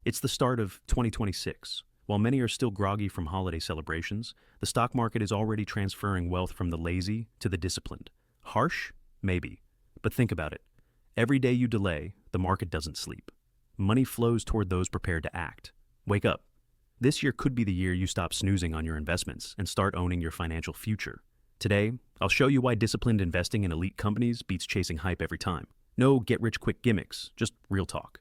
It's the start of 2026. While many are still groggy from holiday celebrations, the stock market is already transferring wealth from the lazy to the disciplined. Harsh? Maybe. But think about it. Every day you delay, the market doesn't sleep. Money flows toward those prepared to act. Wake up. This year could be the year you stop snoozing on your investments and start owning your financial future. Today, I'll show you why disciplined investing in elite companies beats chasing hype every time. No get-rich-quick gimmicks, just real talk.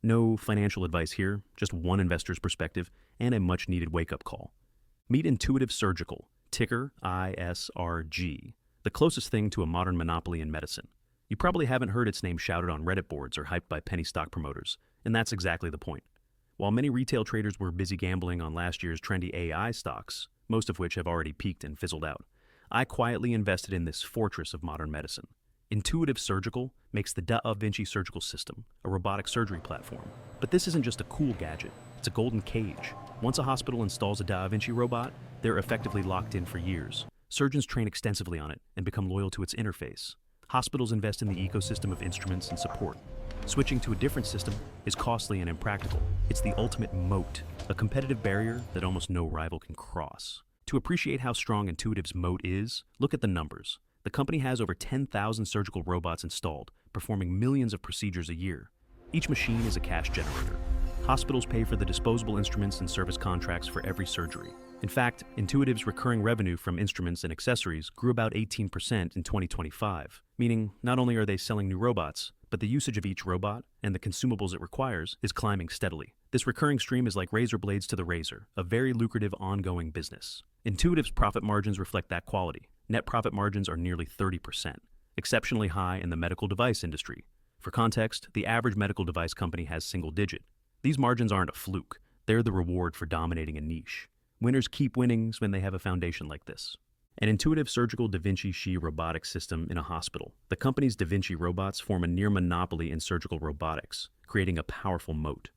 No financial advice here, just one investor's perspective and a much-needed wake-up call. Meet Intuitive Surgical, ticker ISRG, the closest thing to a modern monopoly in medicine. You probably haven't heard its name shouted on Reddit boards or hyped by penny stock promoters, and that's exactly the point. While many retail traders were busy gambling on last year's trendy AI stocks, most of which have already peaked and fizzled out, I quietly invested in this fortress of modern medicine. Intuitive Surgical makes the Da Vinci surgical system, a robotic surgery platform. But this isn't just a cool gadget, it's a golden cage. Once a hospital installs a Da Vinci robot, they're effectively locked in for years. Surgeons train extensively on it and become loyal to its interface. Hospitals invest in the ecosystem of instruments and support. Switching to a different system is costly and impractical. It's the ultimate moat, a competitive barrier that almost no rival can cross. To appreciate how strong Intuitive's moat is, look at the numbers. The company has over 10,000 surgical robots installed, performing millions of procedures a year. Each machine is a cash generator. Hospitals pay for the disposable instruments and service contracts for every surgery. In fact, Intuitive's recurring revenue from instruments and accessories grew about 18% in 2025, meaning not only are they selling new robots, but the usage of each robot and the consumables it requires is climbing steadily. This recurring stream is like razor blades to the razor, a very lucrative ongoing business. Intuitive's profit margins reflect that quality. Net profit margins are nearly 30%, exceptionally high in the medical device industry. For context, the average medical device company has single digit. These margins aren't a fluke, they're the reward for dominating a niche. Winners keep winning when they have a foundation like this. An Intuitive Surgical Da Vinci Xi robotic system in a hospital. The company's Da Vinci robots form a near monopoly in surgical robotics, creating a powerful moat.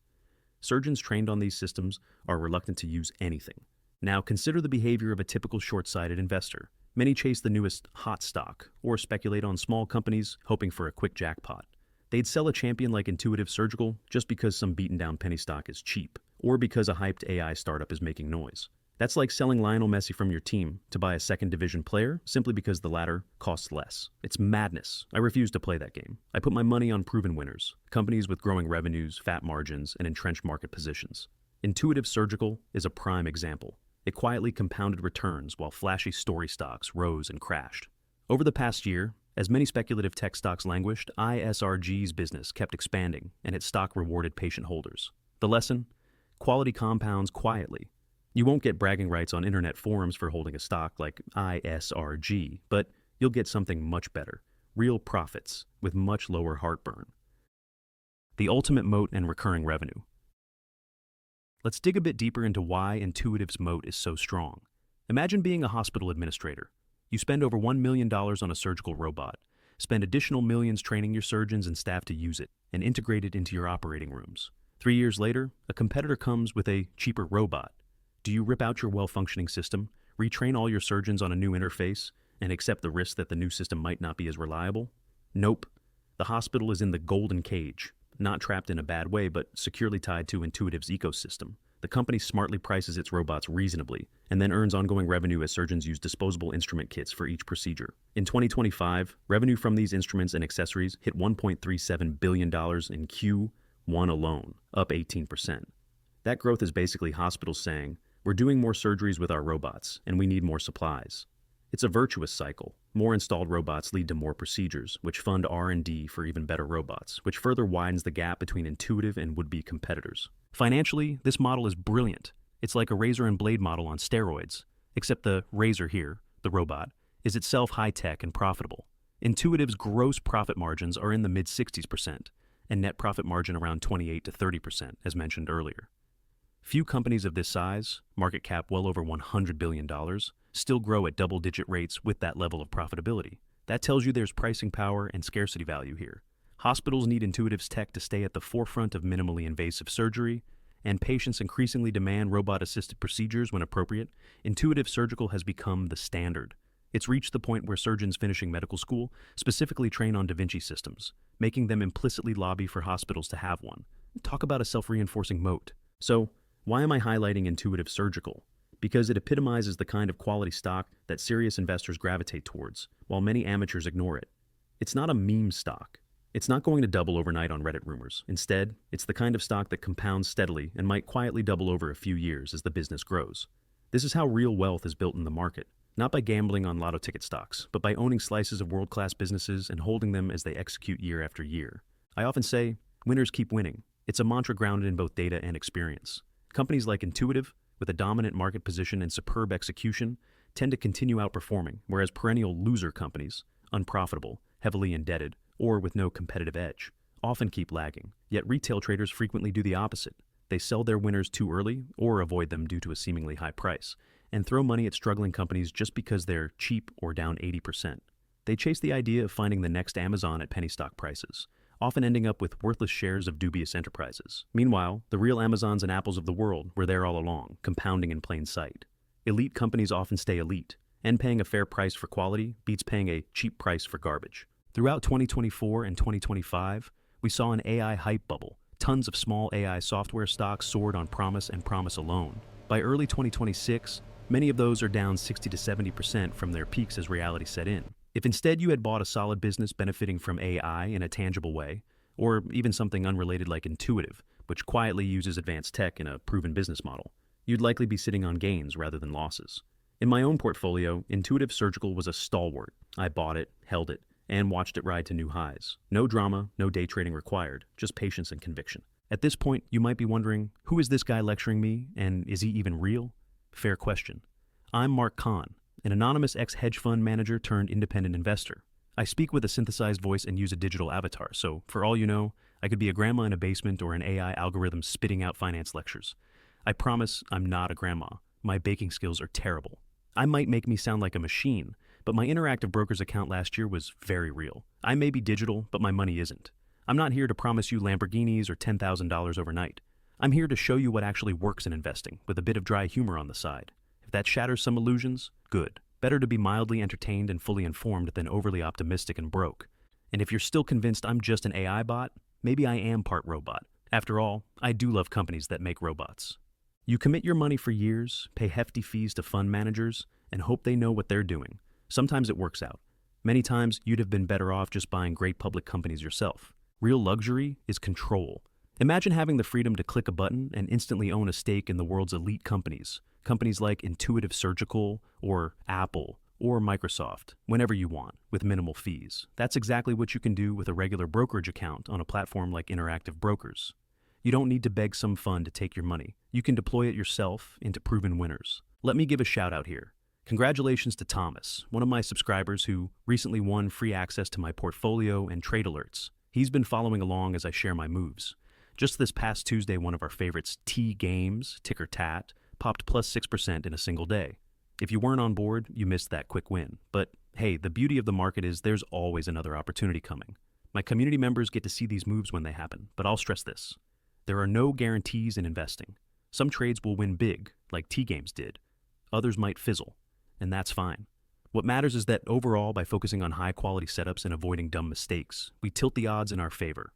Surgeons trained on these systems are reluctant to use anything. Now consider the behavior of a typical short-sighted investor. Many chase the newest hot stock or speculate on small companies hoping for a quick jackpot. They'd sell a champion like Intuitive Surgical just because some beaten-down penny stock is cheap, or because a hyped AI startup is making noise. That's like selling Lionel Messi from your team to buy a second division player simply because the latter costs less. It's madness. I refuse to play that game. I put my money on proven winners, companies with growing revenues, fat margins, and entrenched market positions. Intuitive Surgical is a prime example. It quietly compounded returns while flashy story stocks rose and crashed. Over the past year, as many speculative tech stocks languished, ISRG's business kept expanding and its stock rewarded patient holders. The lesson? Quality compounds quietly. You won't get bragging rights on internet forums for holding a stock like ISRG, but you'll get something much better. Real profits with much lower heartburn. The ultimate moat and recurring revenue. Let's dig a bit deeper into why Intuitive's moat is so strong. Imagine being a hospital administrator. You spend over $1 million on a surgical robot, spend additional millions training your surgeons and staff to use it, and integrate it into your operating rooms. 3 years later, a competitor comes with a cheaper robot. Do you rip out your well-functioning system, retrain all your surgeons on a new interface, and accept the risk that the new system might not be as reliable? Nope. The hospital is in the golden cage, not trapped in a bad way, but securely tied to Intuitive's ecosystem. The company smartly prices its robots reasonably, and then earns ongoing revenue as surgeons use disposable instrument kits for each procedure. In 2025, revenue from these instruments and accessories hit $1.37 billion in Q1 alone, up 18%. That growth is basically hospitals saying, we're doing more surgeries with our robots, and we need more supplies. It's a virtuous cycle. More installed robots lead to more procedures, which fund R&D for even better robots, which further widens the gap between Intuitive and would-be competitors. Financially, this model is brilliant. It's like a razor and blade model on steroids, except the razor here, the robot, is itself high-tech and profitable. Intuitive's gross profit margins are in the mid-60s%, and net profit margin around 28 to 30%, as mentioned earlier. Few companies of this size, market cap well over $100 billion, still grow at double-digit rates with that level of profitability. That tells you there's pricing power and scarcity value here. Hospitals need Intuitive's tech to stay at the forefront of minimally invasive surgery, and patients increasingly demand robot-assisted procedures when appropriate. Intuitive Surgical has become the standard. It's reached the point where surgeons finishing medical school specifically train on Da Vinci systems, making them implicitly lobby for hospitals to have one. talk about a self-reinforcing moat. So, why am I highlighting Intuitive Surgical? Because it epitomizes the kind of quality stock that serious investors gravitate towards, while many amateurs ignore it. It's not a meme stock. It's not going to double overnight on Reddit rumors. Instead, it's the kind of stock that compounds steadily and might quietly double over a few years as the business grows. This is how real wealth is built in the market, not by gambling on lotto ticket stocks, but by owning slices of world-class businesses and holding them as they execute year after year. I often say, winners keep winning. It's a mantra grounded in both data and experience. Companies like Intuitive, with a dominant market position and superb execution, tend to continue outperforming, whereas perennial loser companies, unprofitable, heavily indebted, or with no competitive edge, often keep lagging. Yet retail traders frequently do the opposite. They sell their winners too early or avoid them due to a seemingly high price, and throw money at struggling companies just because they're cheap or down 80%. They chase the idea of finding the next Amazon at penny stock prices, often ending up with worthless shares of dubious enterprises. Meanwhile, the real Amazons and Apples of the world were there all along, compounding in plain sight. Elite companies often stay elite, and paying a fair price for quality beats paying a cheap price for garbage. Throughout 2024 and 2025, we saw an AI hype bubble. Tons of small AI software stocks soared on promise and promise alone. By early 2026, many of those are down 60 to 70% from their peaks as reality set in. If instead you had bought a solid business benefiting from AI in a tangible way, or even something unrelated like Intuitive, which quietly uses advanced tech in a proven business model, you'd likely be sitting on gains rather than losses. In my own portfolio, Intuitive Surgical was a stalwart. I bought it, held it, and watched it ride to new highs. No drama, no day trading required, just patience and conviction. At this point, you might be wondering, who is this guy lecturing me, and is he even real? Fair question. I'm Mark Kahn, an anonymous ex-hedge fund manager turned independent investor. I speak with a synthesized voice and use a digital avatar, so for all you know, I could be a grandma in a basement or an AI algorithm spitting out finance lectures. I promise I'm not a grandma. My baking skills are terrible. I might make me sound like a machine, but my Interactive Brokers account last year was very real. I may be digital, but my money isn't. I'm not here to promise you Lamborghinis or $10,000 overnight. I'm here to show you what actually works in investing, with a bit of dry humor on the side. If that shatters some illusions, good. Better to be mildly entertained and fully informed than overly optimistic and broke. And if you're still convinced I'm just an AI bot, maybe I am part robot. After all, I do love companies that make robots. You commit your money for years, pay hefty fees to fund managers, and hope they know what they're doing. Sometimes it works out. Many times, you'd have been better off just buying great public companies yourself. Real luxury is control. Imagine having the freedom to click a button and instantly own a stake in the world's elite companies. Companies like Intuitive Surgical, or Apple, or Microsoft, whenever you want, with minimal fees. That's exactly what you can do with a regular brokerage account on a platform like Interactive Brokers. You don't need to beg some fund to take your money. You can deploy it yourself into proven winners. Let me give a shout out here. Congratulations to Thomas, one of my subscribers who recently won free access to my portfolio and trade alerts. He's been following along as I share my moves. Just this past Tuesday, one of our favorites, T Games, ticker TAT, popped plus 6% in a single day. If you weren't on board, you missed that quick win. But hey, the beauty of the market is there's always another opportunity coming. My community members get to see these moves when they happen, but I'll stress this. There are no guarantees in investing. Some trades will win big, like T Games did. Others might fizzle, and that's fine. What matters is that overall, by focusing on high-quality setups and avoiding dumb mistakes, we tilt the odds in our favor.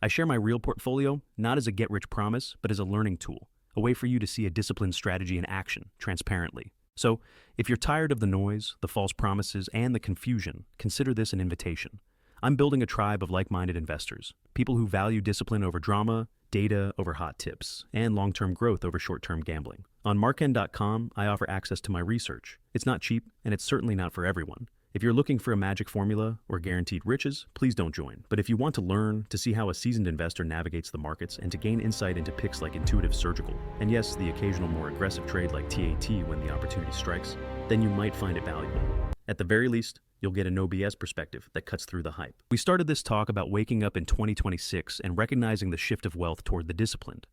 I share my real portfolio not as a get-rich promise, but as a learning tool, a way for you to see a disciplined strategy in action, transparently. So, if you're tired of the noise, the false promises, and the confusion, consider this an invitation. I'm building a tribe of like-minded investors, people who value discipline over drama, data over hot tips, and long-term growth over short-term gambling. On markend.com, I offer access to my research. It's not cheap, and it's certainly not for everyone. If you're looking for a magic formula or guaranteed riches, please don't join. But if you want to learn, to see how a seasoned investor navigates the markets, and to gain insight into picks like Intuitive Surgical, and yes, the occasional more aggressive trade like TAT when the opportunity strikes, then you might find it valuable. At the very least, you'll get a no BS perspective that cuts through the hype. We started this talk about waking up in 2026 and recognizing the shift of wealth toward the disciplined.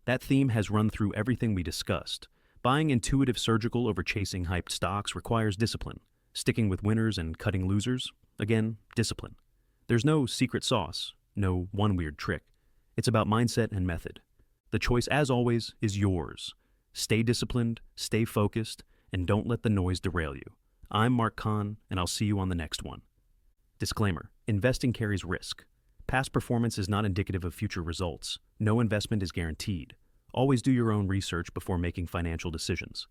That theme has run through everything we discussed. Buying Intuitive Surgical over chasing hyped stocks requires discipline. Sticking with winners and cutting losers, again, discipline. There's no secret sauce, no one weird trick. It's about mindset and method. The choice, as always, is yours. Stay disciplined, stay focused, and don't let the noise derail you. I'm Mark Kahn, and I'll see you on the next one. Disclaimer: investing carries risk. Past performance is not indicative of future results. No investment is guaranteed. Always do your own research before making financial decisions.